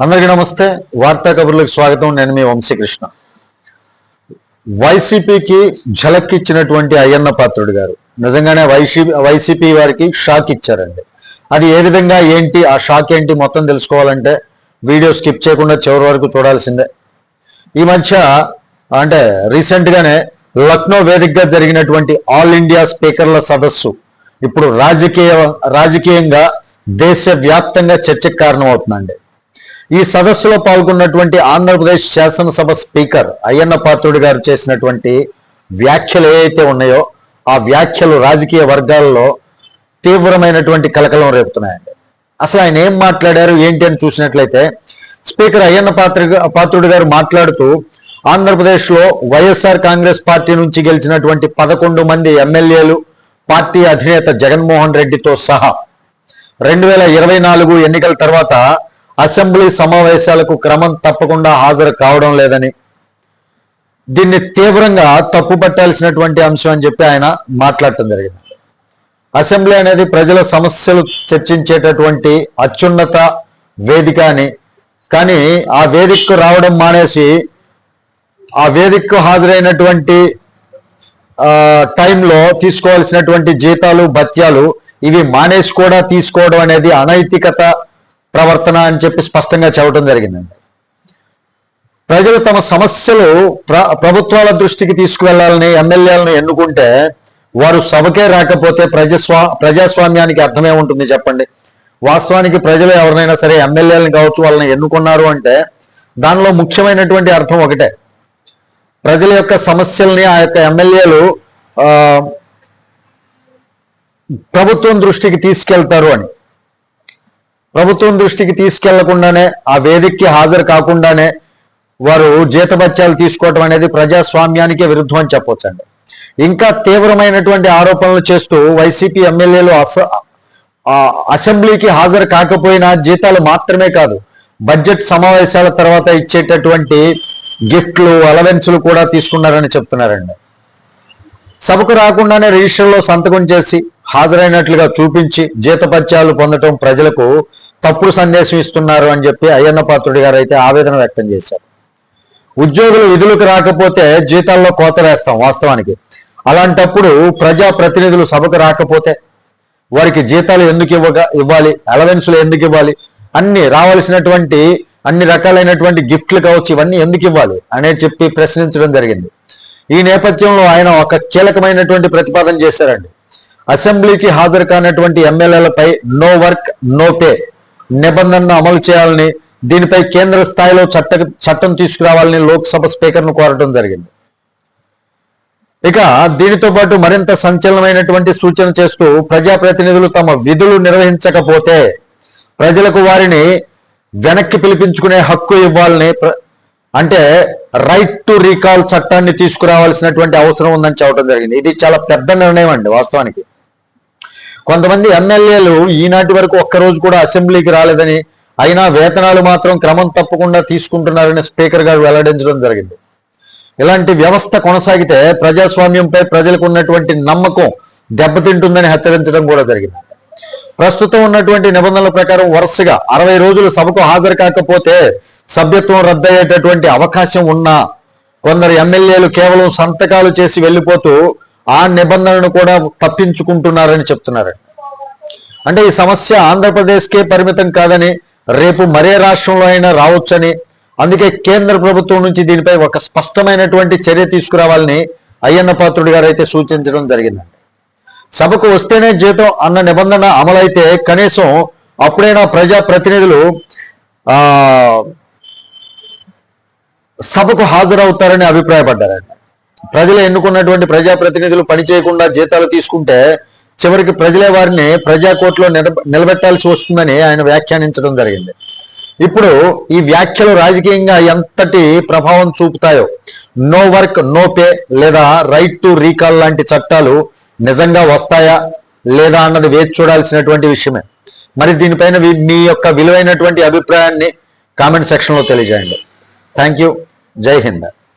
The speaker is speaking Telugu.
అందరికీ నమస్తే. వార్తా కబుర్లకు స్వాగతం. నేను మీ వంశీకృష్ణ. వైసీపీకి ఝలక్ ఇచ్చినటువంటి అయ్యన్న పాత్రుడు గారు నిజంగానే వైసీపీ వారికి షాక్ ఇచ్చారండి. అది ఏ విధంగా ఏంటి, ఆ షాక్ ఏంటి మొత్తం తెలుసుకోవాలంటే వీడియో స్కిప్ చేయకుండా చివరి వరకు చూడాల్సిందే. ఈ మధ్య అంటే రీసెంట్గానే లక్నో వేదికగా జరిగినటువంటి ఆల్ ఇండియా స్పీకర్ల సదస్సు ఇప్పుడు రాజకీయంగా దేశవ్యాప్తంగా చర్చకు కారణమవుతుందండి. ఈ సదస్సులో పాల్గొన్నటువంటి ఆంధ్రప్రదేశ్ శాసనసభ స్పీకర్ అయ్యన్న పాత్రుడు గారు చేసినటువంటి వ్యాఖ్యలు ఏవైతే ఉన్నాయో ఆ వ్యాఖ్యలు రాజకీయ వర్గాల్లో తీవ్రమైనటువంటి కలకలం రేపుతున్నాయండి. అసలు ఆయన ఏం మాట్లాడారు ఏంటి అని చూసినట్లయితే, స్పీకర్ అయ్యన్న పాత్రుడు గారు మాట్లాడుతూ ఆంధ్రప్రదేశ్లో వైఎస్ఆర్ కాంగ్రెస్ పార్టీ నుంచి గెలిచినటువంటి 11 మంది ఎమ్మెల్యేలు పార్టీ అధినేత జగన్మోహన్ రెడ్డితో సహా 2024 ఎన్నికల తర్వాత అసెంబ్లీ సమావేశాలకు క్రమం తప్పకుండా హాజరు కావడం లేదని, దీన్ని తీవ్రంగా తప్పుపట్టాల్సినటువంటి అంశం అని చెప్పి ఆయన మాట్లాడటం జరిగింది. అసెంబ్లీ అనేది ప్రజల సమస్యలు చర్చించేటటువంటి అత్యున్నత వేదిక అని, కానీ ఆ వేదికకు రావడం మానేసి ఆ వేదికకు హాజరైనటువంటి టైంలో తీసుకోవాల్సినటువంటి జీతాలు భత్యాలు ఇవి మానేసి కూడా తీసుకోవడం అనేది అనైతికత ప్రవర్తన అని చెప్పి స్పష్టంగా చెప్పడం జరిగిందండి. ప్రజలు తమ సమస్యలు ప్రభుత్వాల దృష్టికి తీసుకువెళ్లాలని ఎమ్మెల్యేలను ఎన్నుకుంటే వారు సభకే రాకపోతే ప్రజాస్వామ్యానికి అర్థమే ఉంటుంది చెప్పండి. వాస్తవానికి ప్రజలు ఎవరినైనా సరే ఎమ్మెల్యేలను కావచ్చు వాళ్ళని ఎన్నుకున్నారు అంటే దానిలో ముఖ్యమైనటువంటి అర్థం ఒకటే, ప్రజల యొక్క సమస్యల్ని ఆ యొక్క ఎమ్మెల్యేలు ప్రభుత్వం దృష్టికి తీసుకెళ్తారు అని. ప్రభుత్వం దృష్టికి తీసుకెళ్లకుండానే ఆ వేదికకి హాజరు కాకుండానే వారు జీతభత్యాలు తీసుకోవటం అనేది ప్రజాస్వామ్యానికే విరుద్ధం అని చెప్పొచ్చండి. ఇంకా తీవ్రమైనటువంటి ఆరోపణలు చేస్తూ వైసీపీ ఎమ్మెల్యేలు అసెంబ్లీకి హాజరు కాకపోయినా జీతాలు మాత్రమే కాదు, బడ్జెట్ సమావేశాల తర్వాత ఇచ్చేటటువంటి గిఫ్ట్లు అలవెన్సులు కూడా తీసుకున్నారని చెప్తున్నారండి. సభకు రాకుండానే రిజిస్టర్లో సంతకం చేసి హాజరైనట్లుగా చూపించి జీతపత్యాలు పొందటం ప్రజలకు తప్పుడు సందేశం ఇస్తున్నారు అని చెప్పి అయ్యన్న పాత్రుడు గారు అయితే ఆవేదన వ్యక్తం చేశారు. ఉద్యోగులు విధులకు రాకపోతే జీతాల్లో కోత వేస్తాం వాస్తవానికి. అలాంటప్పుడు ప్రజాప్రతినిధులు సభకు రాకపోతే వారికి జీతాలు ఎందుకు ఇవ్వాలి, అలవెన్సులు ఎందుకు ఇవ్వాలి, రావాల్సినటువంటి అన్ని రకాలైనటువంటి గిఫ్ట్లు కావచ్చు ఇవన్నీ ఎందుకు ఇవ్వాలి అనేది చెప్పి ప్రశ్నించడం జరిగింది. ఈ నేపథ్యంలో ఆయన ఒక కీలకమైనటువంటి ప్రతిపాదన చేశారండి. అసెంబ్లీకి హాజరు కానటువంటి ఎమ్మెల్యేలపై నో వర్క్ నో పే నిబంధనను అమలు చేయాలని, దీనిపై కేంద్ర స్థాయిలో చట్టం తీసుకురావాలని లోక్సభ స్పీకర్ను కోరడం జరిగింది. ఇక దీనితో పాటు మరింత సంచలనమైనటువంటి సూచన చేస్తూ ప్రజాప్రతినిధులు తమ విధులు నిర్వహించకపోతే ప్రజలకు వారిని వెనక్కి పిలిపించుకునే హక్కు ఇవ్వాలని, అంటే రైట్ టు రీకాల్ చట్టాన్ని తీసుకురావాల్సినటువంటి అవసరం ఉందని చెప్పడం జరిగింది. ఇది చాలా పెద్ద నిర్ణయం అండి. వాస్తవానికి కొంతమంది ఎమ్మెల్యేలు ఈనాటి వరకు ఒక్కరోజు కూడా అసెంబ్లీకి రాలేదని, అయినా వేతనాలు మాత్రం క్రమం తప్పకుండా తీసుకుంటున్నారని స్పీకర్ గారు వెల్లడించడం జరిగింది. ఇలాంటి వ్యవస్థ కొనసాగితే ప్రజాస్వామ్యంపై ప్రజలకు ఉన్నటువంటి నమ్మకం దెబ్బతింటుందని హెచ్చరించడం కూడా జరిగింది. ప్రస్తుతం ఉన్నటువంటి నిబంధనల ప్రకారం వరుసగా 60 రోజులు సభకు హాజరు కాకపోతే సభ్యత్వం రద్దయ్యేటటువంటి అవకాశం ఉన్నా కొందరు ఎమ్మెల్యేలు కేవలం సంతకాలు చేసి వెళ్ళిపోతూ ఆ నిబంధనను కూడా తప్పించుకుంటున్నారని చెప్తున్నారు. అంటే ఈ సమస్య ఆంధ్రప్రదేశ్కే పరిమితం కాదని, రేపు మరే రాష్ట్రంలో అయినా రావచ్చని, అందుకే కేంద్ర ప్రభుత్వం నుంచి దీనిపై ఒక స్పష్టమైనటువంటి చర్య తీసుకురావాలని అయ్యన్న పాత్రుడు గారు అయితే సూచించడం జరిగిందండి. సభకు వస్తేనే జీతం అన్న నిబంధన అమలైతే కనీసం అప్పుడైనా ప్రజాప్రతినిధులు సభకు హాజరవుతారని అభిప్రాయపడ్డారండి. ప్రజలు ఎన్నుకున్నటువంటి ప్రజాప్రతినిధులు పనిచేయకుండా జీతాలు తీసుకుంటే చివరికి ప్రజలే వారిని ప్రజాకోర్టులో నిలబెట్టాల్సి వస్తుందని ఆయన వ్యాఖ్యానించడం జరిగింది. ఇప్పుడు ఈ వ్యాఖ్యలు రాజకీయంగా ఎంతటి ప్రభావం చూపుతాయో, నో వర్క్ నో పే లేదా రైట్ టు రీకాల్ లాంటి చట్టాలు నిజంగా వస్తాయా లేదా అన్నది వేచి చూడాల్సినటువంటి విషయమే. మరి దీనిపైన మీ యొక్క విలువైనటువంటి అభిప్రాయాన్ని కామెంట్ సెక్షన్లో తెలియజేయండి. Thank you. జై హింద్.